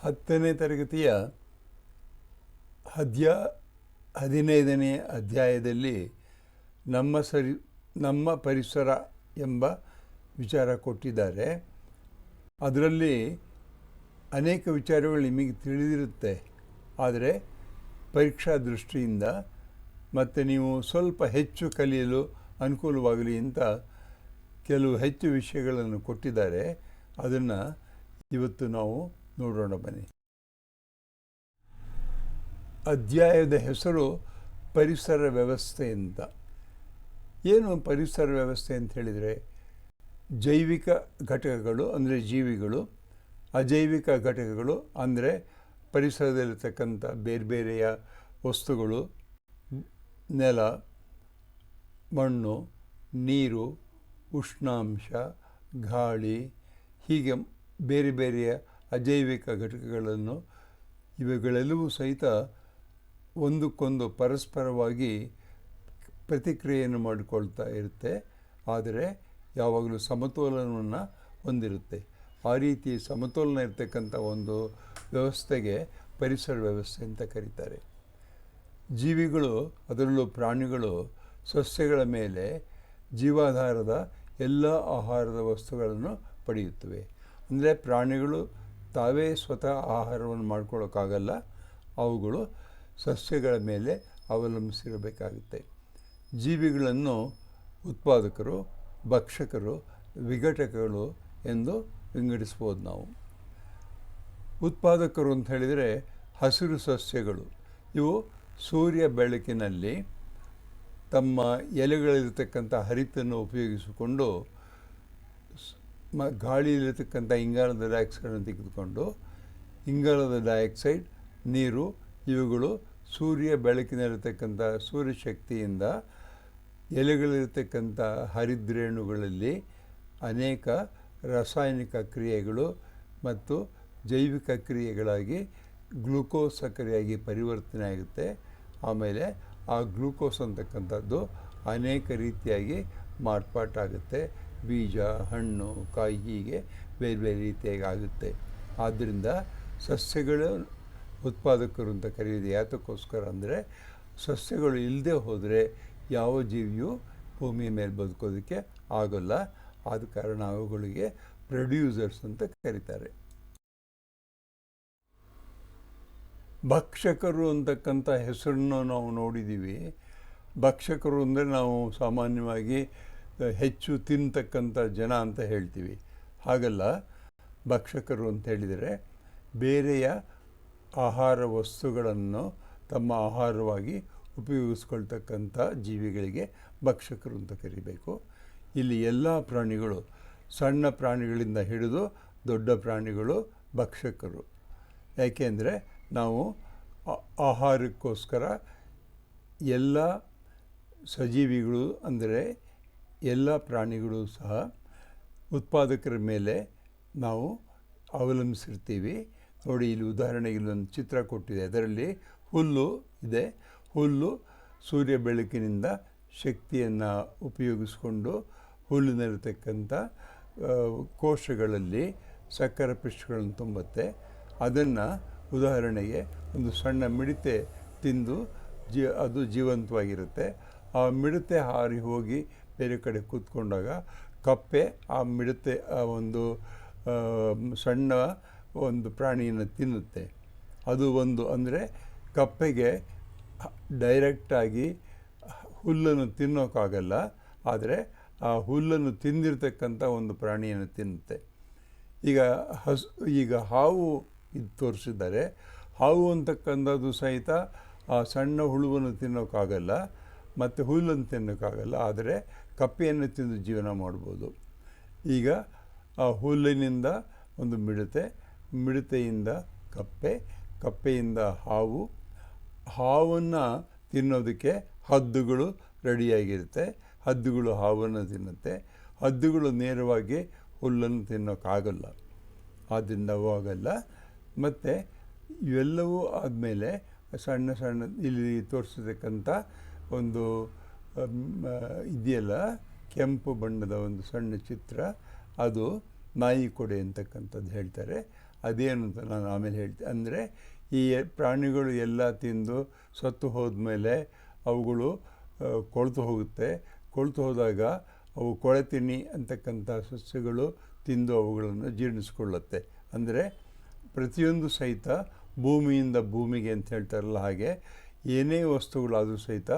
10ನೇ ತರಗತಿಯ 15ನೇ ಅಧ್ಯಾಯದಲ್ಲಿ ನಮ್ಮ ಪರಿಸರ ಎಂಬ ವಿಚಾರ ಕೊಟ್ಟಿದ್ದಾರೆ. ಅದರಲ್ಲಿ ಅನೇಕ ವಿಚಾರಗಳು ನಿಮಗೆ ತಿಳಿದಿರುತ್ತೆ. ಆದರೆ ಪರೀಕ್ಷಾ ದೃಷ್ಟಿಯಿಂದ ಮತ್ತು ನೀವು ಸ್ವಲ್ಪ ಹೆಚ್ಚು ಕಲಿಯಲು ಅನುಕೂಲವಾಗಲಿ ಅಂತ ಕೆಲವು ಹೆಚ್ಚು ವಿಷಯಗಳನ್ನು ಕೊಟ್ಟಿದ್ದಾರೆ. ಅದನ್ನು ಇವತ್ತು ನಾವು ನೋಡೋಣ ಬನ್ನಿ. ಅಧ್ಯಾಯದ ಹೆಸರು ಪರಿಸರ ವ್ಯವಸ್ಥೆ ಅಂತ. ಏನು ಪರಿಸರ ವ್ಯವಸ್ಥೆ ಅಂತ ಹೇಳಿದರೆ, ಜೈವಿಕ ಘಟಕಗಳು ಅಂದರೆ ಜೀವಿಗಳು, ಅಜೈವಿಕ ಘಟಕಗಳು ಅಂದರೆ ಪರಿಸರದಲ್ಲಿರ್ತಕ್ಕಂಥ ಬೇರೆ ಬೇರೆಯ ವಸ್ತುಗಳು, ನೆಲ, ಮಣ್ಣು, ನೀರು, ಉಷ್ಣಾಂಶ, ಗಾಳಿ, ಹೀಗೆ ಬೇರೆ ಬೇರೆಯ ಅಜೈವಿಕ ಘಟಕಗಳನ್ನು, ಇವುಗಳೆಲ್ಲವೂ ಸಹಿತ ಒಂದಕ್ಕೊಂದು ಪರಸ್ಪರವಾಗಿ ಪ್ರತಿಕ್ರಿಯೆಯನ್ನು ಮಾಡಿಕೊಳ್ತಾ ಇರುತ್ತೆ. ಆದರೆ ಯಾವಾಗಲೂ ಸಮತೋಲನವನ್ನು ಹೊಂದಿರುತ್ತೆ. ಆ ರೀತಿ ಸಮತೋಲನ ಇರತಕ್ಕಂಥ ಒಂದು ವ್ಯವಸ್ಥೆಗೆ ಪರಿಸರ ವ್ಯವಸ್ಥೆ ಅಂತ ಕರೀತಾರೆ. ಜೀವಿಗಳು, ಅದರಲ್ಲೂ ಪ್ರಾಣಿಗಳು, ಸಸ್ಯಗಳ ಮೇಲೆ ಜೀವಾಧಾರದ ಎಲ್ಲ ಆಹಾರದ ವಸ್ತುಗಳನ್ನು ಪಡೆಯುತ್ತವೆ. ಅಂದರೆ ಪ್ರಾಣಿಗಳು ತಾವೇ ಸ್ವತಃ ಆಹಾರವನ್ನು ಮಾಡ್ಕೊಳ್ಳೋಕ್ಕಾಗಲ್ಲ, ಅವುಗಳು ಸಸ್ಯಗಳ ಮೇಲೆ ಅವಲಂಬಿಸಿರಬೇಕಾಗುತ್ತೆ. ಜೀವಿಗಳನ್ನು ಉತ್ಪಾದಕರು, ಭಕ್ಷಕರು, ವಿಘಟಕಗಳು ಎಂದು ವಿಂಗಡಿಸ್ಬೋದು ನಾವು. ಉತ್ಪಾದಕರು ಅಂತ ಹೇಳಿದರೆ ಹಸಿರು ಸಸ್ಯಗಳು. ಇವು ಸೂರ್ಯ ಬೆಳಕಿನಲ್ಲಿ ತಮ್ಮ ಎಲೆಗಳಲ್ಲಿರ್ತಕ್ಕಂಥ ಹರಿತನ್ನು ಉಪಯೋಗಿಸಿಕೊಂಡು ಗಾಳಿಯಲ್ಲಿರ್ತಕ್ಕಂಥ ಇಂಗಾಲದ ಡೈಆಕ್ಸೈಡನ್ನು ತೆಗೆದುಕೊಂಡು, ಇಂಗಾಲದ ಡೈಆಕ್ಸೈಡ್, ನೀರು ಇವುಗಳು ಸೂರ್ಯ ಬೆಳಕಿನಲ್ಲಿರ್ತಕ್ಕಂಥ ಸೂರ್ಯಶಕ್ತಿಯಿಂದ ಎಲೆಗಳಿರ್ತಕ್ಕಂಥ ಹರಿದ್ರೇಣುಗಳಲ್ಲಿ ಅನೇಕ ರಾಸಾಯನಿಕ ಕ್ರಿಯೆಗಳು ಮತ್ತು ಜೈವಿಕ ಕ್ರಿಯೆಗಳಾಗಿ ಗ್ಲೂಕೋಸ್ ಸಕ್ಕರೆಯಾಗಿ ಪರಿವರ್ತನೆ ಆಗುತ್ತೆ. ಆಮೇಲೆ ಆ ಗ್ಲೂಕೋಸ್ ಅಂತಕ್ಕಂಥದ್ದು ಅನೇಕ ರೀತಿಯಾಗಿ ಮಾರ್ಪಾಟಾಗುತ್ತೆ. ಬೀಜ, ಹಣ್ಣು, ಕಾಯಿ, ಹೀಗೆ ಬೇರೆ ಬೇರೆ ರೀತಿಯಾಗಿ ಆಗುತ್ತೆ. ಆದ್ದರಿಂದ ಸಸ್ಯಗಳು ಉತ್ಪಾದಕರು ಅಂತ ಕರೆಯೋದು ಯಾತಕ್ಕೋಸ್ಕರ ಅಂದರೆ, ಸಸ್ಯಗಳು ಇಲ್ಲದೆ ಹೋದರೆ ಯಾವ ಜೀವಿಯೂ ಭೂಮಿಯ ಮೇಲೆ ಬದುಕೋದಕ್ಕೆ ಆಗೋಲ್ಲ. ಆದ ಕಾರಣ ಅವುಗಳಿಗೆ ಪ್ರೊಡ್ಯೂಸರ್ಸ್ ಅಂತ ಕರೀತಾರೆ. ಭಕ್ಷಕರು ಅಂತಕ್ಕಂಥ ಹೆಸರನ್ನು ನಾವು ನೋಡಿದ್ದೀವಿ. ಭಕ್ಷಕರು ಅಂದರೆ ನಾವು ಸಾಮಾನ್ಯವಾಗಿ ಹೆಚ್ಚು ತಿನ್ನತಕ್ಕಂಥ ಜನ ಅಂತ ಹೇಳ್ತೀವಿ. ಹಾಗಲ್ಲ, ಭಕ್ಷಕರು ಅಂತ ಹೇಳಿದರೆ ಬೇರೆಯ ಆಹಾರ ವಸ್ತುಗಳನ್ನು ತಮ್ಮ ಆಹಾರವಾಗಿ ಉಪಯೋಗಿಸ್ಕೊಳ್ತಕ್ಕಂಥ ಜೀವಿಗಳಿಗೆ ಭಕ್ಷಕರು ಅಂತ ಕರಿಬೇಕು. ಇಲ್ಲಿ ಎಲ್ಲ ಪ್ರಾಣಿಗಳು, ಸಣ್ಣ ಪ್ರಾಣಿಗಳಿಂದ ಹಿಡಿದು ದೊಡ್ಡ ಪ್ರಾಣಿಗಳು ಭಕ್ಷಕರು. ಯಾಕೆಂದರೆ ನಾವು ಆಹಾರಕ್ಕೋಸ್ಕರ ಎಲ್ಲ ಸಜೀವಿಗಳು ಅಂದರೆ ಎಲ್ಲ ಪ್ರಾಣಿಗಳು ಸಹ ಉತ್ಪಾದಕರ ಮೇಲೆ ನಾವು ಅವಲಂಬಿಸಿರ್ತೀವಿ. ನೋಡಿ, ಇಲ್ಲಿ ಉದಾಹರಣೆಗೆ ಇಲ್ಲೊಂದು ಚಿತ್ರ ಕೊಟ್ಟಿದೆ. ಅದರಲ್ಲಿ ಹುಲ್ಲು ಇದೆ. ಹುಲ್ಲು ಸೂರ್ಯ ಬೆಳಕಿನಿಂದ ಶಕ್ತಿಯನ್ನು ಉಪಯೋಗಿಸಿಕೊಂಡು ಹುಲ್ಲಿನಲ್ಲಿರ್ತಕ್ಕಂಥ ಕೋಶಗಳಲ್ಲಿ ಸಕ್ಕರೆ ಪಿಷ್ಟಗಳನ್ನು ತುಂಬುತ್ತೆ. ಅದನ್ನು ಉದಾಹರಣೆಗೆ ಒಂದು ಸಣ್ಣ ಮಿಡತೆ ತಿಂದು ಅದು ಜೀವಂತವಾಗಿರುತ್ತೆ. ಆ ಮಿಡತೆ ಹಾರಿ ಹೋಗಿ ಬೇರೆ ಕಡೆ ಕೂತ್ಕೊಂಡಾಗ ಕಪ್ಪೆ ಆ ಮಿಡತೆ ಆ ಒಂದು ಸಣ್ಣ ಒಂದು ಪ್ರಾಣಿಯನ್ನು ತಿನ್ನುತ್ತೆ. ಅದು ಒಂದು ಅಂದರೆ ಕಪ್ಪೆಗೆ ಡೈರೆಕ್ಟಾಗಿ ಹುಲ್ಲನ್ನು ತಿನ್ನೋಕ್ಕಾಗಲ್ಲ, ಆದರೆ ಆ ಹುಲ್ಲನ್ನು ತಿಂದಿರ್ತಕ್ಕಂಥ ಒಂದು ಪ್ರಾಣಿಯನ್ನು ತಿನ್ನುತ್ತೆ. ಈಗ ಹಾವು ಇದು ತೋರಿಸಿದ್ದಾರೆ. ಹಾವು ಅಂತಕ್ಕಂಥದ್ದು ಸಹಿತ ಆ ಸಣ್ಣ ಹುಳುವನ್ನು ತಿನ್ನೋಕ್ಕಾಗಲ್ಲ ಮತ್ತು ಹುಲ್ಲನ್ನು ತಿನ್ನೋಕ್ಕಾಗಲ್ಲ, ಆದರೆ ಕಪ್ಪೆಯನ್ನು ತಿಂದು ಜೀವನ ಮಾಡ್ಬೋದು. ಈಗ ಆ ಹುಲ್ಲಿನಿಂದ ಒಂದು ಮಿಡತೆ, ಮಿಡತೆಯಿಂದ ಕಪ್ಪೆ, ಕಪ್ಪೆಯಿಂದ ಹಾವು, ಹಾವನ್ನು ತಿನ್ನೋದಕ್ಕೆ ಹದ್ದುಗಳು ರೆಡಿಯಾಗಿರುತ್ತೆ. ಹದ್ದುಗಳು ಹಾವನ್ನು ತಿನ್ನುತ್ತೆ. ಹದ್ದುಗಳು ನೇರವಾಗಿ ಹುಲ್ಲನ್ನು ತಿನ್ನೋಕ್ಕಾಗಲ್ಲ, ಆದ್ದರಿಂದ ಅವು ಆಗಲ್ಲ. ಮತ್ತು ಇವೆಲ್ಲವೂ ಆದಮೇಲೆ ಸಣ್ಣ ಸಣ್ಣ ಇಲ್ಲಿ ತೋರಿಸಿರ್ತಕ್ಕಂಥ ಒಂದು ಇದೆಯಲ್ಲ, ಕೆಂಪು ಬಣ್ಣದ ಒಂದು ಸಣ್ಣ ಚಿತ್ರ, ಅದು ನಾಯಿ ಕೊಡೆ ಅಂತಕ್ಕಂಥದ್ದು ಹೇಳ್ತಾರೆ. ಅದೇನು ಅಂತ ನಾನು ಆಮೇಲೆ ಹೇಳ್ತೀನಿ. ಅಂದರೆ ಈ ಪ್ರಾಣಿಗಳು ಎಲ್ಲ ತಿಂದು ಸತ್ತು ಹೋದ್ಮೇಲೆ ಅವುಗಳು ಕೊಳೆತು ಹೋಗುತ್ತೆ. ಕೊಳೆತು ಹೋದಾಗ ಅವು ಕೊಳೆತಿನಿ ಅಂತಕ್ಕಂಥ ಸಸ್ಯಗಳು ತಿಂದು ಅವುಗಳನ್ನು ಜೀರ್ಣಿಸ್ಕೊಳ್ಳುತ್ತೆ. ಅಂದರೆ ಪ್ರತಿಯೊಂದು ಸಹಿತ ಭೂಮಿಯಿಂದ ಭೂಮಿಗೆ ಅಂತ ಹೇಳ್ತಾರಲ್ಲ, ಹಾಗೆ ಏನೇ ವಸ್ತುಗಳಾದರೂ ಸಹಿತ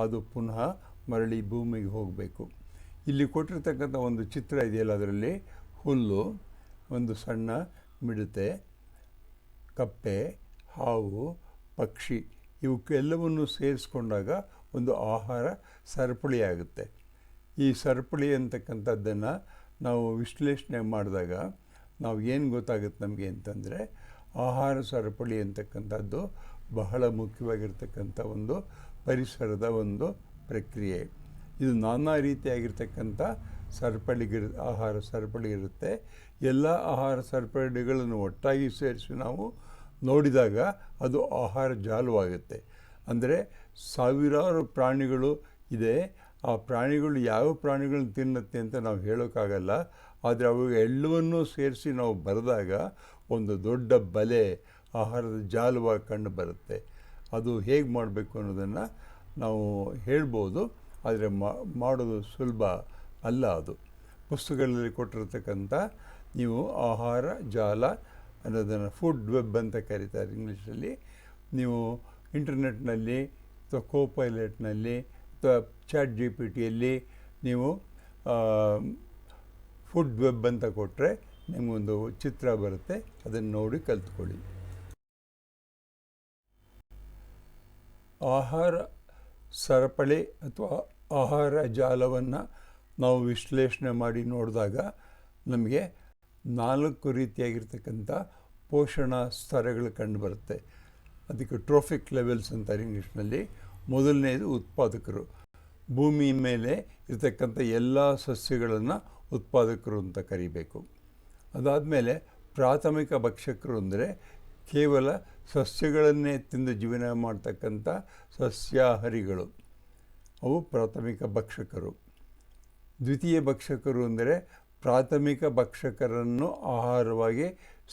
ಅದು ಪುನಃ ಮರಳಿ ಭೂಮಿಗೆ ಹೋಗಬೇಕು. ಇಲ್ಲಿ ಕೊಟ್ಟಿರ್ತಕ್ಕಂಥ ಒಂದು ಚಿತ್ರ ಇದೆಯಲ್ಲ, ಅದರಲ್ಲಿ ಹುಲ್ಲು, ಒಂದು ಸಣ್ಣ ಮಿಡತೆ, ಕಪ್ಪೆ, ಹಾವು, ಪಕ್ಷಿ ಇವಕ್ಕೆಲ್ಲವನ್ನು ಸೇರಿಸ್ಕೊಂಡಾಗ ಒಂದು ಆಹಾರ ಸರಪಳಿಯಾಗುತ್ತೆ. ಈ ಸರಪಳಿ ಅಂತಕ್ಕಂಥದ್ದನ್ನು ನಾವು ವಿಶ್ಲೇಷಣೆ ಮಾಡಿದಾಗ ನಾವು ಏನು ಗೊತ್ತಾಗುತ್ತೆ ನಮಗೆ ಅಂತಂದರೆ, ಆಹಾರ ಸರಪಳಿ ಅಂತಕ್ಕಂಥದ್ದು ಬಹಳ ಮುಖ್ಯವಾಗಿರ್ತಕ್ಕಂಥ ಒಂದು ಪರಿಸರದ ಒಂದು ಪ್ರಕ್ರಿಯೆ. ಇದು ನಾನಾ ರೀತಿಯಾಗಿರ್ತಕ್ಕಂಥ ಆಹಾರ ಸರಪಳಿ ಇರುತ್ತೆ. ಎಲ್ಲ ಆಹಾರ ಸರಪಳಿಗಳನ್ನು ಒಟ್ಟಾಗಿ ಸೇರಿಸಿ ನಾವು ನೋಡಿದಾಗ ಅದು ಆಹಾರ ಜಾಲವಾಗುತ್ತೆ. ಅಂದರೆ ಸಾವಿರಾರು ಪ್ರಾಣಿಗಳು ಇದೆ. ಆ ಪ್ರಾಣಿಗಳು ಯಾವ ಪ್ರಾಣಿಗಳನ್ನ ತಿನ್ನುತ್ತೆ ಅಂತ ನಾವು ಹೇಳೋಕ್ಕಾಗಲ್ಲ. ಆದರೆ ಅವು ಎಲ್ಲವನ್ನೂ ಸೇರಿಸಿ ನಾವು ಬರೆದಾಗ ಒಂದು ದೊಡ್ಡ ಬಲೆ, ಆಹಾರದ ಜಾಲವಾಗಿ ಕಂಡು ಬರುತ್ತೆ. ಅದು ಹೇಗೆ ಮಾಡಬೇಕು ಅನ್ನೋದನ್ನು ನಾವು ಹೇಳ್ಬೋದು, ಆದರೆ ಮಾಡೋದು ಸುಲಭ ಅಲ್ಲ. ಅದು ಪುಸ್ತಕಗಳಲ್ಲಿ ಕೊಟ್ಟಿರ್ತಕ್ಕಂಥ, ನೀವು ಆಹಾರ ಜಾಲ ಅನ್ನೋದನ್ನು ಫುಡ್ ವೆಬ್ ಅಂತ ಕರೀತಾರೆ ಇಂಗ್ಲೀಷಲ್ಲಿ. ನೀವು ಇಂಟರ್ನೆಟ್ನಲ್ಲಿ ಅಥವಾ ಕೋಪೈಲೆಟ್ನಲ್ಲಿ ಅಥವಾ ಚಾಟ್ GPT ನೀವು ಫುಡ್ ವೆಬ್ ಅಂತ ಕೊಟ್ಟರೆ ನಿಮಗೊಂದು ಚಿತ್ರ ಬರುತ್ತೆ. ಅದನ್ನು ನೋಡಿ ಕಲ್ತ್ಕೊಳ್ಳಿ. ಆಹಾರ ಸರಪಳಿ ಅಥವಾ ಆಹಾರ ಜಾಲವನ್ನು ನಾವು ವಿಶ್ಲೇಷಣೆ ಮಾಡಿ ನೋಡಿದಾಗ ನಮಗೆ 4 ರೀತಿಯಾಗಿರ್ತಕ್ಕಂಥ ಪೋಷಣ ಸ್ತರಗಳು ಕಂಡುಬರುತ್ತೆ. ಅದಕ್ಕೆ ಟ್ರೋಫಿಕ್ ಲೆವೆಲ್ಸ್ ಅಂತಾರೆ ಇಂಗ್ಲೀಷ್ನಲ್ಲಿ. ಮೊದಲನೇದು ಉತ್ಪಾದಕರು. ಭೂಮಿ ಮೇಲೆ ಇರತಕ್ಕಂಥ ಎಲ್ಲ ಸಸ್ಯಗಳನ್ನು ಉತ್ಪಾದಕರು ಅಂತ ಕರಿಬೇಕು. ಅದಾದಮೇಲೆ ಪ್ರಾಥಮಿಕ ಭಕ್ಷಕರು ಅಂದರೆ ಕೇವಲ ಸಸ್ಯಗಳನ್ನೇ ತಿಂದು ಜೀವನ ಮಾಡ್ತಕ್ಕಂಥ ಸಸ್ಯಾಹಾರಿಗಳು, ಅವು ಪ್ರಾಥಮಿಕ ಭಕ್ಷಕರು. ದ್ವಿತೀಯ ಭಕ್ಷಕರು ಅಂದರೆ ಪ್ರಾಥಮಿಕ ಭಕ್ಷಕರನ್ನು ಆಹಾರವಾಗಿ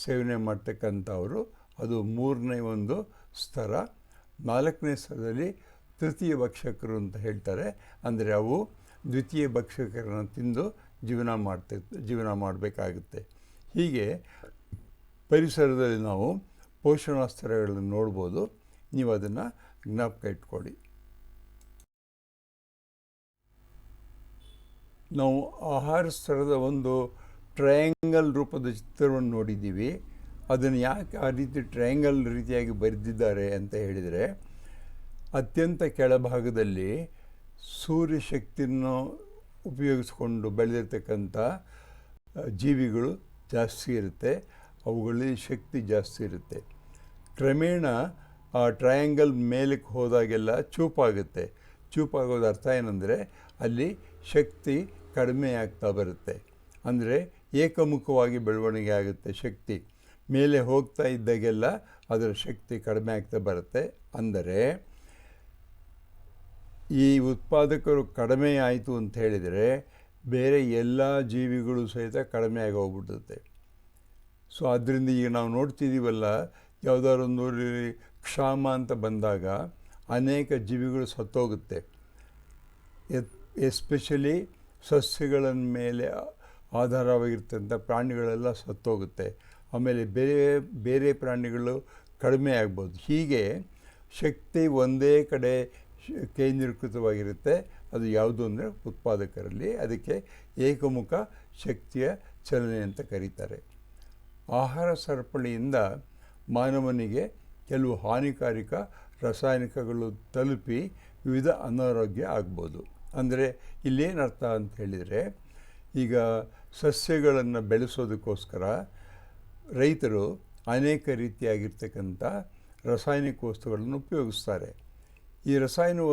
ಸೇವನೆ ಮಾಡ್ತಕ್ಕಂಥವರು, ಅದು 3ನೇ ಒಂದು ಸ್ತರ. 4ನೇ ಸ್ತರದಲ್ಲಿ ತೃತೀಯ ಭಕ್ಷಕರು ಅಂತ ಹೇಳ್ತಾರೆ. ಅಂದರೆ ಅವು ದ್ವಿತೀಯ ಭಕ್ಷಕರನ್ನು ತಿಂದು ಜೀವನ ಮಾಡಬೇಕಾಗುತ್ತೆ. ಹೀಗೆ ಪರಿಸರದಲ್ಲಿ ನಾವು ಪೋಷಣ ಸ್ತರಗಳನ್ನು ನೋಡ್ಬೋದು. ನೀವು ಅದನ್ನು ಜ್ಞಾಪಕ ಇಟ್ಕೊಳ್ಳಿ. ನಾವು ಆಹಾರ ಸ್ತರದ ಒಂದು ಟ್ರಯಾಂಗಲ್ ರೂಪದ ಚಿತ್ರವನ್ನು ನೋಡಿದ್ದೀವಿ. ಅದನ್ನು ಯಾಕೆ ಆ ರೀತಿ ಟ್ರಯಾಂಗಲ್ ರೀತಿಯಾಗಿ ಬರೆದಿದ್ದಾರೆ ಅಂತ ಹೇಳಿದರೆ, ಅತ್ಯಂತ ಕೆಳಭಾಗದಲ್ಲಿ ಸೂರ್ಯಶಕ್ತಿಯನ್ನು ಉಪಯೋಗಿಸ್ಕೊಂಡು ಬೆಳೆದಿರ್ತಕ್ಕಂಥ ಜೀವಿಗಳು ಜಾಸ್ತಿ ಇರುತ್ತೆ, ಅವುಗಳಲ್ಲಿ ಶಕ್ತಿ ಜಾಸ್ತಿ ಇರುತ್ತೆ. ಕ್ರಮೇಣ ಆ ಟ್ರಯಾಂಗಲ್ ಮೇಲಕ್ಕೆ ಹೋದಾಗೆಲ್ಲ ಚೂಪಾಗುತ್ತೆ. ಚೂಪಾಗೋದ ಅರ್ಥ ಏನಂದರೆ ಅಲ್ಲಿ ಶಕ್ತಿ ಕಡಿಮೆ ಆಗ್ತಾ ಬರುತ್ತೆ. ಅಂದರೆ ಏಕಮುಖವಾಗಿ ಬೆಳವಣಿಗೆ ಆಗುತ್ತೆ. ಶಕ್ತಿ ಮೇಲೆ ಹೋಗ್ತಾ ಇದ್ದಾಗೆಲ್ಲ ಅದರ ಶಕ್ತಿ ಕಡಿಮೆ ಆಗ್ತಾ ಬರುತ್ತೆ. ಅಂದರೆ ಈ ಉತ್ಪಾದಕರು ಕಡಿಮೆ ಆಯಿತು ಅಂತ ಹೇಳಿದರೆ ಬೇರೆ ಎಲ್ಲ ಜೀವಿಗಳು ಸಹಿತ ಕಡಿಮೆ ಆಗಿ ಹೋಗ್ಬಿಡುತ್ತೆ. ಸೊ ಅದರಿಂದ ಈಗ ನಾವು ನೋಡ್ತಿದ್ದೀವಲ್ಲ, ಯಾವುದಾದ್ರು ಒಂದು ಕ್ಷಾಮ ಅಂತ ಬಂದಾಗ ಅನೇಕ ಜೀವಿಗಳು ಸತ್ತೋಗುತ್ತೆ. ಎಸ್ಪೆಷಲಿ ಸಸ್ಯಗಳ ಮೇಲೆ ಆಧಾರವಾಗಿರ್ತಂಥ ಪ್ರಾಣಿಗಳೆಲ್ಲ ಸತ್ತೋಗುತ್ತೆ. ಆಮೇಲೆ ಬೇರೆ ಪ್ರಾಣಿಗಳು ಕಡಿಮೆ ಆಗ್ಬೋದು. ಹೀಗೆ ಶಕ್ತಿ ಒಂದೇ ಕಡೆ ಕೇಂದ್ರೀಕೃತವಾಗಿರುತ್ತೆ. ಅದು ಯಾವುದು ಅಂದರೆ ಉತ್ಪಾದಕರಲ್ಲಿ. ಅದಕ್ಕೆ ಏಕಮುಖ ಶಕ್ತಿಯ ಚಲನೆ ಅಂತ ಕರೀತಾರೆ. ಆಹಾರ ಸರಪಳಿಯಿಂದ ಮಾನವನಿಗೆ ಕೆಲವು ಹಾನಿಕಾರಕ ರಾಸಾಯನಿಕಗಳು ತಲುಪಿ ವಿವಿಧ ಅನಾರೋಗ್ಯ ಆಗ್ಬೋದು. ಅಂದರೆ ಇಲ್ಲೇನು ಅರ್ಥ ಅಂತ ಹೇಳಿದರೆ, ಈಗ ಸಸ್ಯಗಳನ್ನು ಬೆಳೆಸೋದಕ್ಕೋಸ್ಕರ ರೈತರು ಅನೇಕ ರೀತಿಯಾಗಿರ್ತಕ್ಕಂಥ ರಾಸಾಯನಿಕ ವಸ್ತುಗಳನ್ನು ಉಪಯೋಗಿಸ್ತಾರೆ. ಈ ರಾಸಾಯನಿಕ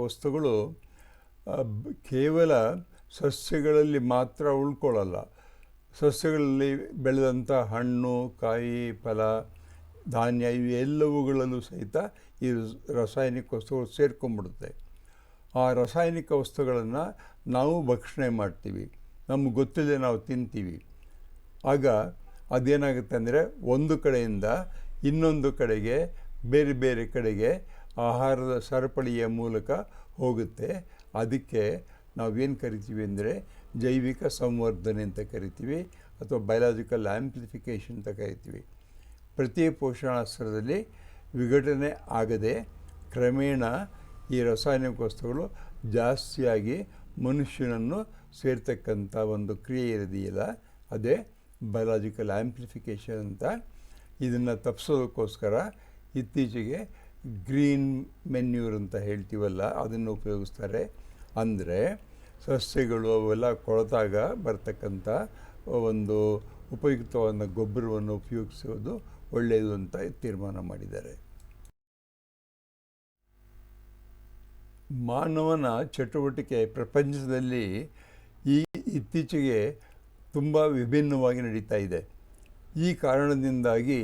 ವಸ್ತುಗಳು ಕೇವಲ ಸಸ್ಯಗಳಲ್ಲಿ ಮಾತ್ರ ಉಳ್ಕೊಳ್ಳಲ್ಲ. ಸಸ್ಯಗಳಲ್ಲಿ ಬೆಳೆದಂಥ ಹಣ್ಣು, ಕಾಯಿ, ಫಲ, ಧಾನ್ಯ ಇವೆಲ್ಲವುಗಳಲ್ಲೂ ಸಹಿತ ಈ ರಾಸಾಯನಿಕ ವಸ್ತುಗಳು ಸೇರ್ಕೊಂಡ್ಬಿಡುತ್ತೆ. ಆ ರಾಸಾಯನಿಕ ವಸ್ತುಗಳನ್ನು ನಾವು ಭಕ್ಷಣೆ ಮಾಡ್ತೀವಿ. ನಮಗೆ ಗೊತ್ತಿಲ್ಲದೆ ನಾವು ತಿಂತೀವಿ. ಆಗ ಅದೇನಾಗುತ್ತೆ ಅಂದರೆ ಒಂದು ಕಡೆಯಿಂದ ಇನ್ನೊಂದು ಕಡೆಗೆ, ಬೇರೆ ಬೇರೆ ಕಡೆಗೆ ಆಹಾರದ ಸರಪಳಿಯ ಮೂಲಕ ಹೋಗುತ್ತೆ. ಅದಕ್ಕೆ ನಾವೇನು ಕರಿತೀವಿ ಅಂದರೆ ಜೈವಿಕ ಸಂವರ್ಧನೆ ಅಂತ ಕರಿತೀವಿ, ಅಥವಾ ಬಯಲಾಜಿಕಲ್ ಆ್ಯಂಪ್ಲಿಫಿಕೇಷನ್ ಅಂತ ಕರಿತೀವಿ. ಪ್ರತಿ ಪೋಷಣಾಸ್ತ್ರದಲ್ಲಿ ವಿಘಟನೆ ಆಗದೆ ಕ್ರಮೇಣ ಈ ರಾಸಾಯನಿಕ ವಸ್ತುಗಳು ಜಾಸ್ತಿಯಾಗಿ ಮನುಷ್ಯನನ್ನು ಸೇರ್ತಕ್ಕಂಥ ಒಂದು ಕ್ರಿಯೆ ಇದೆಯಲ್ಲ, ಅದೇ ಬಯಲಾಜಿಕಲ್ ಆ್ಯಂಪ್ಲಿಫಿಕೇಷನ್ ಅಂತ. ಇದನ್ನು ತಪ್ಪಿಸೋದಕ್ಕೋಸ್ಕರ ಇತ್ತೀಚೆಗೆ ಗ್ರೀನ್ ಮೆನ್ಯೂರ್ ಅಂತ ಹೇಳ್ತೀವಲ್ಲ, ಅದನ್ನು ಉಪಯೋಗಿಸ್ತಾರೆ. ಅಂದರೆ ಸಸ್ಯಗಳು ಅವೆಲ್ಲ ಕೊಳೆತಾಗ ಬರ್ತಕ್ಕಂಥ ಒಂದು ಉಪಯುಕ್ತವಾದ ಗೊಬ್ಬರವನ್ನು ಉಪಯೋಗಿಸೋದು ಒಳ್ಳೆಯದು ಅಂತ ತೀರ್ಮಾನ ಮಾಡಿದ್ದಾರೆ. ಮಾನವನ ಚಟುವಟಿಕೆ ಪ್ರಪಂಚದಲ್ಲಿ ಇತ್ತೀಚೆಗೆ ತುಂಬ ವಿಭಿನ್ನವಾಗಿ ನಡೀತಾ ಇದೆ. ಈ ಕಾರಣದಿಂದಾಗಿ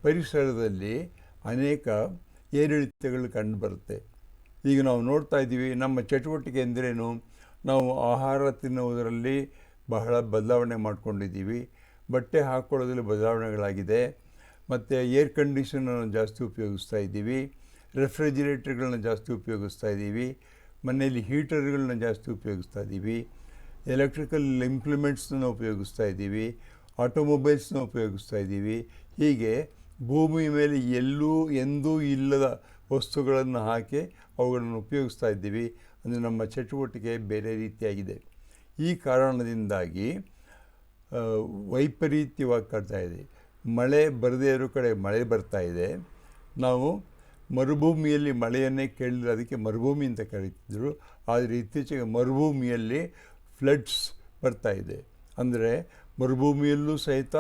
ಪರಿಸರದಲ್ಲಿ ಅನೇಕ ಏರಿಳಿತಗಳು ಕಂಡುಬರುತ್ತೆ. ಈಗ ನಾವು ನೋಡ್ತಾ ಇದ್ದೀವಿ, ನಮ್ಮ ಚಟುವಟಿಕೆ ಎಂದರೇನು, ನಾವು ಆಹಾರ ತಿನ್ನುವುದರಲ್ಲಿ ಬಹಳ ಬದಲಾವಣೆ ಮಾಡ್ಕೊಂಡಿದ್ದೀವಿ, ಬಟ್ಟೆ ಹಾಕ್ಕೊಳ್ಳೋದ್ರಲ್ಲಿ ಬದಲಾವಣೆಗಳಾಗಿದೆ, ಮತ್ತು ಏರ್ ಕಂಡೀಷನನ್ನು ಜಾಸ್ತಿ ಉಪಯೋಗಿಸ್ತಾ ಇದ್ದೀವಿ, ರೆಫ್ರಿಜಿರೇಟರ್ಗಳನ್ನ ಜಾಸ್ತಿ ಉಪಯೋಗಿಸ್ತಾ ಇದ್ದೀವಿ, ಮನೆಯಲ್ಲಿ ಹೀಟರ್ಗಳನ್ನ ಜಾಸ್ತಿ ಉಪಯೋಗಿಸ್ತಾ ಇದ್ದೀವಿ, ಎಲೆಕ್ಟ್ರಿಕಲ್ ಇಂಪ್ಲಿಮೆಂಟ್ಸನ್ನ ಉಪಯೋಗಿಸ್ತಾ ಇದ್ದೀವಿ, ಆಟೋಮೊಬೈಲ್ಸ್ನ ಉಪಯೋಗಿಸ್ತಾ ಇದ್ದೀವಿ. ಹೀಗೆ ಭೂಮಿ ಮೇಲೆ ಎಂದೂ ಇಲ್ಲದ ವಸ್ತುಗಳನ್ನು ಹಾಕಿ ಅವುಗಳನ್ನು ಉಪಯೋಗಿಸ್ತಾ ಇದ್ದೀವಿ. ಅಂದರೆ ನಮ್ಮ ಚಟುವಟಿಕೆ ಬೇರೆ ರೀತಿಯಾಗಿದೆ. ಈ ಕಾರಣದಿಂದಾಗಿ ವೈಪರೀತ್ಯವಾಗಿ ಕಾಡ್ತಾ ಇದೆ. ಮಳೆ ಬರದೇ ಇರೋ ಕಡೆ ಮಳೆ ಬರ್ತಾ ಇದೆ. ನಾವು ಮರುಭೂಮಿಯಲ್ಲಿ ಮಳೆಯನ್ನೇ ಕೇಳಿದ್ರೆ ಅದಕ್ಕೆ ಮರುಭೂಮಿ ಅಂತ ಕರೀತಿದ್ರು. ಆದರೆ ಇತ್ತೀಚೆಗೆ ಮರುಭೂಮಿಯಲ್ಲಿ ಫ್ಲಡ್ಸ್ ಬರ್ತಾ ಇದೆ. ಅಂದರೆ ಮರುಭೂಮಿಯಲ್ಲೂ ಸಹಿತ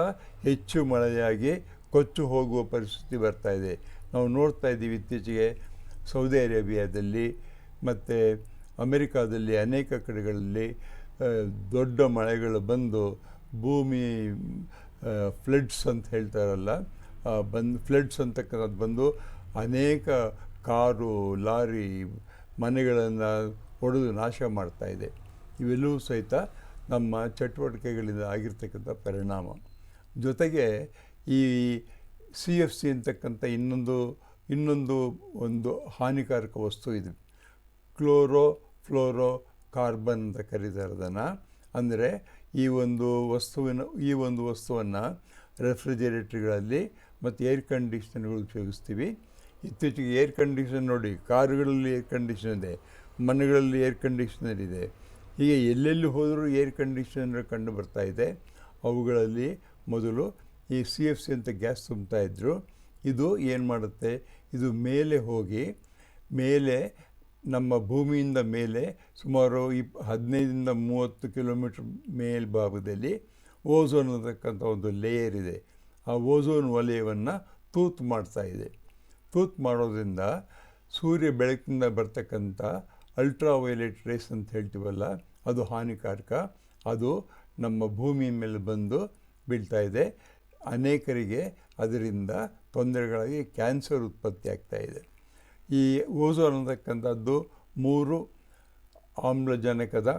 ಹೆಚ್ಚು ಮಳೆಯಾಗಿ ಕೊಚ್ಚಿ ಹೋಗುವ ಪರಿಸ್ಥಿತಿ ಬರ್ತಾ ಇದೆ. ನಾವು ನೋಡ್ತಾ ಇದ್ದೀವಿ ಇತ್ತೀಚೆಗೆ ಸೌದಿ ಅರೇಬಿಯಾದಲ್ಲಿ ಮತ್ತು ಅಮೆರಿಕಾದಲ್ಲಿ ಅನೇಕ ಕಡೆಗಳಲ್ಲಿ ದೊಡ್ಡ ಮಳೆಗಳು ಬಂದು ಭೂಮಿ ಫ್ಲಡ್ಸ್ ಅಂತ ಹೇಳ್ತಾರಲ್ಲ, ಫ್ಲಡ್ಸ್ ಅಂತಕ್ಕಂಥದ್ದು ಬಂದು ಅನೇಕ ಕಾರು, ಲಾರಿ, ಮನೆಗಳನ್ನು ಒಡೆದು ನಾಶ ಮಾಡ್ತಾ ಇದೆ. ಇವೆಲ್ಲವೂ ಸಹಿತ ನಮ್ಮ ಚಟುವಟಿಕೆಗಳಿಂದ ಆಗಿರ್ತಕ್ಕಂಥ ಪರಿಣಾಮ. ಜೊತೆಗೆ ಈ CFC ಅಂತಕ್ಕಂಥ ಇನ್ನೊಂದು ಒಂದು ಹಾನಿಕಾರಕ ವಸ್ತು ಇದೆ. ಫ್ಲೋರೋ ಕಾರ್ಬನ್ ಅಂತ ಕರೀತಾರೆ ಅದನ್ನು. ಅಂದರೆ ಈ ಒಂದು ವಸ್ತುವನ್ನು ರೆಫ್ರಿಜಿರೇಟರ್ಗಳಲ್ಲಿ ಮತ್ತು ಏರ್ ಕಂಡೀಷನರ್ಗಳು ಉಪಯೋಗಿಸ್ತೀವಿ. ಇತ್ತೀಚೆಗೆ ಏರ್ ಕಂಡೀಷನ್ ನೋಡಿ, ಕಾರುಗಳಲ್ಲಿ ಏರ್ ಕಂಡೀಷನ್ ಇದೆ, ಮನೆಗಳಲ್ಲಿ ಏರ್ ಕಂಡೀಷನರ್ ಇದೆ. ಹೀಗೆ ಎಲ್ಲೆಲ್ಲಿ ಹೋದರೂ ಏರ್ ಕಂಡೀಷನರ್ ಕಂಡು ಬರ್ತಾ ಇದೆ. ಅವುಗಳಲ್ಲಿ ಮೊದಲು ಈ CFC ಅಂತ ಗ್ಯಾಸ್ ತುಂಬ್ತಾಯಿದ್ರು. ಇದು ಏನು ಮಾಡುತ್ತೆ, ಇದು ಮೇಲೆ ಹೋಗಿ ನಮ್ಮ ಭೂಮಿಯಿಂದ ಮೇಲೆ ಸುಮಾರು 15-30 ಕಿಲೋಮೀಟ್ರ್ ಮೇಲ್ಭಾಗದಲ್ಲಿ ಓಝೋನ್ ಅನ್ನತಕ್ಕಂಥ ಒಂದು ಲೇಯರ್ ಇದೆ. ಆ ಓಝೋನ್ ವಲಯವನ್ನು ತೂತು ಮಾಡ್ತಾ ಇದೆ. ತೂತು ಮಾಡೋದ್ರಿಂದ ಸೂರ್ಯ ಬೆಳಕಿನಿಂದ ಬರ್ತಕ್ಕಂಥ ಅಲ್ಟ್ರಾವೈಲೆಟ್ ರೇಸ್ ಅಂತ ಹೇಳ್ತೀವಲ್ಲ, ಅದು ಹಾನಿಕಾರಕ. ಅದು ನಮ್ಮ ಭೂಮಿ ಮೇಲೆ ಬಂದು ಬೀಳ್ತಾ ಇದೆ. ಅನೇಕರಿಗೆ ಅದರಿಂದ ತೊಂದರೆಗಳಾಗಿ ಕ್ಯಾನ್ಸರ್ ಉತ್ಪತ್ತಿ ಆಗ್ತಾ ಇದೆ. ಈ ಓಝೋನ್ ಅನ್ನತಕ್ಕಂಥದ್ದು 3 ಆಮ್ಲಜನಕದ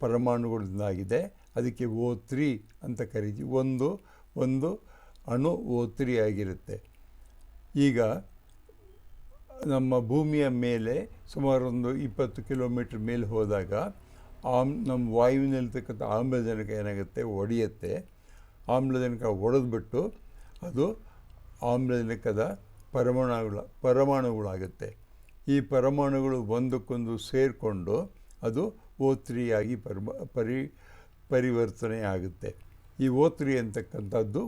ಪರಮಾಣುಗಳಿಂದಾಗಿದೆ. ಅದಕ್ಕೆ O3 ಅಂತ ಕರಿತೀವಿ. ಒಂದು ಅಣು O3 ಆಗಿರುತ್ತೆ. ಈಗ ನಮ್ಮ ಭೂಮಿಯ ಮೇಲೆ ಸುಮಾರು ಒಂದು 20 ಕಿಲೋಮೀಟ್ರ್ ಮೇಲೆ ಹೋದಾಗ ನಮ್ಮ ವಾಯುವಿನಲ್ಲಿರ್ತಕ್ಕಂಥ ಆಮ್ಲಜನಕ ಏನಾಗುತ್ತೆ, ಒಡೆಯುತ್ತೆ. ಆಮ್ಲಜನಕ ಒಡೆದ್ಬಿಟ್ಟು ಅದು ಆಮ್ಲಜನಕದ ಪರಮಾಣುಗಳಾಗುತ್ತೆ. ಈ ಪರಮಾಣುಗಳು ಒಂದಕ್ಕೊಂದು ಸೇರಿಕೊಂಡು ಅದು O3 ಆಗಿ ಪರಿವರ್ತನೆ ಆಗುತ್ತೆ. ಈ O3 ಅಂತಕ್ಕಂಥದ್ದು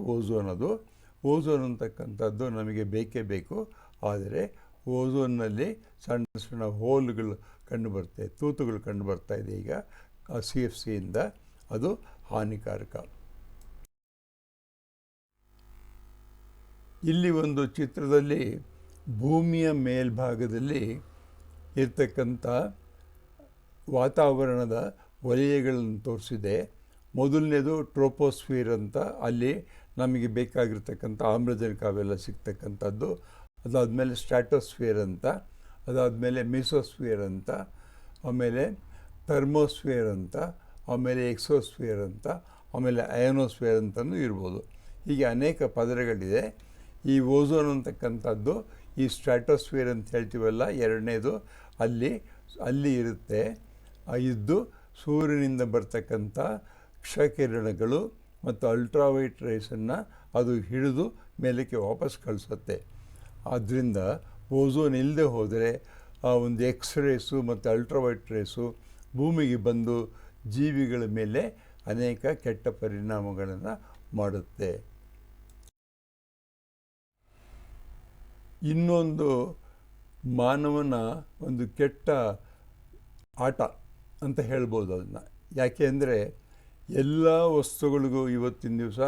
ಓಝೋನ್ ಅಂತಕ್ಕಂಥದ್ದು ನಮಗೆ ಬೇಕೇ ಬೇಕು. ಆದರೆ ಓಝೋನ್ನಲ್ಲಿ ಸಣ್ಣ ಸಣ್ಣ ಹೋಲ್ಗಳು ಕಂಡುಬರ್ತವೆ, ತೂತುಗಳು ಕಂಡುಬರ್ತಾ ಇದೆ ಈಗ CFCಯಿಂದ. ಅದು ಹಾನಿಕಾರಕ. ಇಲ್ಲಿ ಒಂದು ಚಿತ್ರದಲ್ಲಿ ಭೂಮಿಯ ಮೇಲ್ಭಾಗದಲ್ಲಿ ಇರ್ತಕ್ಕಂಥ ವಾತಾವರಣದ ವಲಯಗಳನ್ನು ತೋರಿಸಿದೆ. ಮೊದಲನೇದು ಟ್ರೋಪೋಸ್ಫಿಯರ್ ಅಂತ, ಅಲ್ಲಿ ನಮಗೆ ಬೇಕಾಗಿರ್ತಕ್ಕಂಥ ಆಮ್ಲಜನಕ ಅವೆಲ್ಲ ಸಿಗ್ತಕ್ಕಂಥದ್ದು. ಅದಾದಮೇಲೆ ಸ್ಟ್ರಾಟೋಸ್ಫಿಯರ್ ಅಂತ, ಅದಾದಮೇಲೆ ಮೆಸೋಸ್ಫಿಯರ್ ಅಂತ, ಆಮೇಲೆ ಥರ್ಮೋಸ್ಫಿಯರ್ ಅಂತ, ಆಮೇಲೆ ಎಕ್ಸೋಸ್ಫಿಯರ್ ಅಂತ, ಆಮೇಲೆ ಅಯೋನೋಸ್ಫಿಯರ್ ಅಂತಲೂ ಇರ್ಬೋದು. ಹೀಗೆ ಅನೇಕ ಪದರಗಳಿದೆ. ಈ ಓಝೋನ್ ಅಂತಕ್ಕಂಥದ್ದು ಈ ಸ್ಟ್ರಾಟೋಸ್ಫಿಯರ್ ಅಂತ ಹೇಳ್ತೀವಲ್ಲ, ಎರಡನೇದು, ಅಲ್ಲಿ ಇರುತ್ತೆ. ಇದ್ದು ಸೂರ್ಯನಿಂದ ಬರ್ತಕ್ಕಂಥ ಕ್ಷಕಿರಣಗಳು ಮತ್ತು ಅಲ್ಟ್ರಾವೈಟ್ ರೇಸನ್ನು ಅದು ಹಿಡಿದು ಮೇಲಕ್ಕೆ ವಾಪಸ್ ಕಳಿಸುತ್ತೆ. ಆದ್ದರಿಂದ ಓಝೋನ್ ಇಲ್ಲದೆ ಹೋದರೆ ಆ ಒಂದು ರೇಸು ಮತ್ತು ಅಲ್ಟ್ರಾವೈಟ್ ರೇಸು ಭೂಮಿಗೆ ಬಂದು ಜೀವಿಗಳ ಮೇಲೆ ಅನೇಕ ಕೆಟ್ಟ ಪರಿಣಾಮಗಳನ್ನು ಮಾಡುತ್ತೆ. ಇನ್ನೊಂದು ಮಾನವನ ಒಂದು ಕೆಟ್ಟ ಆಟ ಅಂತ ಹೇಳ್ಬೋದು ಅದನ್ನು. ಯಾಕೆ ಅಂದರೆ ಎಲ್ಲ ವಸ್ತುಗಳಿಗೂ ಇವತ್ತಿನ ದಿವಸ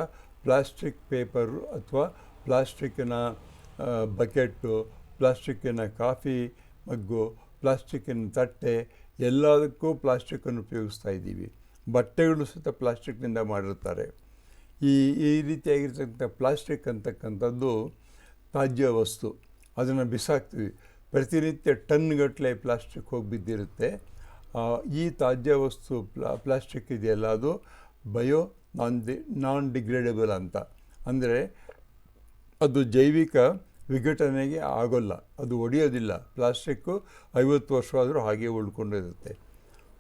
ಪ್ಲಾಸ್ಟಿಕ್ ಪೇಪರು ಅಥವಾ ಪ್ಲಾಸ್ಟಿಕ್ಕಿನ ಬಕೆಟ್ಟು, ಪ್ಲಾಸ್ಟಿಕ್ಕಿನ ಕಾಫಿ ಮಗ್ಗು, ಪ್ಲಾಸ್ಟಿಕ್ಕಿನ ತಟ್ಟೆ, ಎಲ್ಲದಕ್ಕೂ ಪ್ಲಾಸ್ಟಿಕ್ಕನ್ನು ಉಪಯೋಗಿಸ್ತಾ ಇದ್ದೀವಿ. ಬಟ್ಟೆಗಳು ಸಹಿತ ಪ್ಲಾಸ್ಟಿಕ್ನಿಂದ ಮಾಡಿರ್ತಾರೆ. ಈ ರೀತಿಯಾಗಿರ್ತಕ್ಕಂಥ ಪ್ಲಾಸ್ಟಿಕ್ ಅಂತಕ್ಕಂಥದ್ದು ತ್ಯಾಜ್ಯ ವಸ್ತು. ಅದನ್ನು ಬಿಸಾಕ್ತೀವಿ. ಪ್ರತಿನಿತ್ಯ ಟನ್ಗಟ್ಟಲೆ ಪ್ಲಾಸ್ಟಿಕ್ ಹೋಗಿ ಬಿದ್ದಿರುತ್ತೆ. ಈ ತ್ಯಾಜ್ಯ ವಸ್ತು ಪ್ಲಾಸ್ಟಿಕ್ ಇದೆಯಲ್ಲ, ಅದು ನಾನ್ ಡಿಗ್ರೇಡಬಲ್ ಅಂತ. ಅಂದರೆ ಅದು ಜೈವಿಕ ವಿಘಟನೆಗೆ ಆಗೋಲ್ಲ, ಅದು ಒಡೆಯೋದಿಲ್ಲ. ಪ್ಲಾಸ್ಟಿಕ್ಕು 50 ವರ್ಷ ಆದರೂ ಹಾಗೆ ಉಳ್ಕೊಂಡಿರುತ್ತೆ.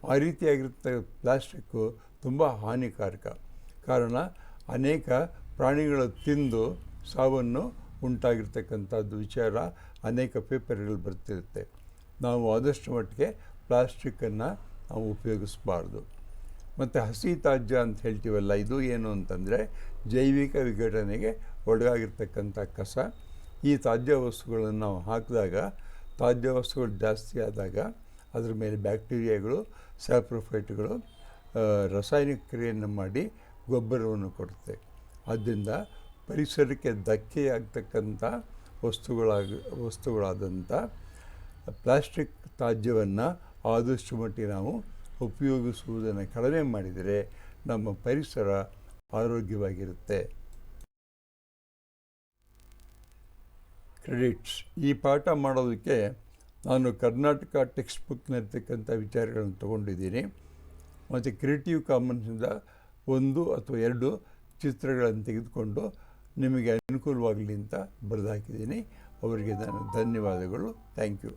ಆ ರೀತಿಯಾಗಿರುತ್ತೆ ಪ್ಲಾಸ್ಟಿಕ್ಕು ತುಂಬ ಹಾನಿಕಾರಕ. ಕಾರಣ ಅನೇಕ ಪ್ರಾಣಿಗಳು ತಿಂದು ಸಾವನ್ನು ಉಂಟಾಗಿರ್ತಕ್ಕಂಥದ್ದು ವಿಚಾರ ಅನೇಕ ಪೇಪರ್ಗಳು ಬರ್ತಿರುತ್ತೆ. ನಾವು ಆದಷ್ಟು ಮಟ್ಟಿಗೆ ಪ್ಲಾಸ್ಟಿಕ್ಕನ್ನು ನಾವು ಉಪಯೋಗಿಸಬಾರ್ದು. ಮತ್ತು ಹಸಿ ತ್ಯಾಜ್ಯ ಅಂತ ಹೇಳ್ತೀವಲ್ಲ, ಇದು ಏನು ಅಂತಂದರೆ ಜೈವಿಕ ವಿಘಟನೆಗೆ ಒಳಗಾಗಿರ್ತಕ್ಕಂಥ ಕಸ. ಈ ತ್ಯಾಜ್ಯ ವಸ್ತುಗಳನ್ನು ನಾವು ಹಾಕಿದಾಗ, ತ್ಯಾಜ್ಯ ವಸ್ತುಗಳು ಜಾಸ್ತಿ ಆದಾಗ ಅದ್ರ ಮೇಲೆ ಬ್ಯಾಕ್ಟೀರಿಯಾಗಳು, ಸ್ಯಾಪ್ರೋಫೈಟ್ಗಳು ರಾಸಾಯನಿಕ ಕ್ರಿಯೆಯನ್ನು ಮಾಡಿ ಗೊಬ್ಬರವನ್ನು ಕೊಡುತ್ತೆ. ಆದ್ದರಿಂದ ಪರಿಸರಕ್ಕೆ ಧಕ್ಕೆಯಾಗ್ತಕ್ಕಂಥ ವಸ್ತುಗಳಾದಂಥ ಪ್ಲಾಸ್ಟಿಕ್ ತ್ಯಾಜ್ಯವನ್ನು ಆದಷ್ಟು ಮಟ್ಟಿಗೆ ನಾವು ಉಪಯೋಗಿಸುವುದನ್ನು ಕಡಿಮೆ ಮಾಡಿದರೆ ನಮ್ಮ ಪರಿಸರ ಆರೋಗ್ಯವಾಗಿರುತ್ತೆ. ಕ್ರೆಡಿಟ್ಸ್. ಈ ಪಾಠ ಮಾಡೋದಕ್ಕೆ ನಾನು ಕರ್ನಾಟಕ ಟೆಕ್ಸ್ಟ್ ಬುಕ್ನಲ್ಲಿರ್ತಕ್ಕಂಥ ವಿಚಾರಗಳನ್ನು ತೊಗೊಂಡಿದ್ದೀನಿ. ಮತ್ತು ಕ್ರಿಯೇಟಿವ್ ಕಾಮನ್ಸಿಂದ 1 ಅಥವಾ 2 ಚಿತ್ರಗಳನ್ನು ತೆಗೆದುಕೊಂಡು ನಿಮಗೆ ಅನುಕೂಲವಾಗಲಿ ಅಂತ ಬರೆದು ಹಾಕಿದ್ದೀನಿ. ಅವರಿಗೆ ನಾನು ಧನ್ಯವಾದಗಳು. Thank you.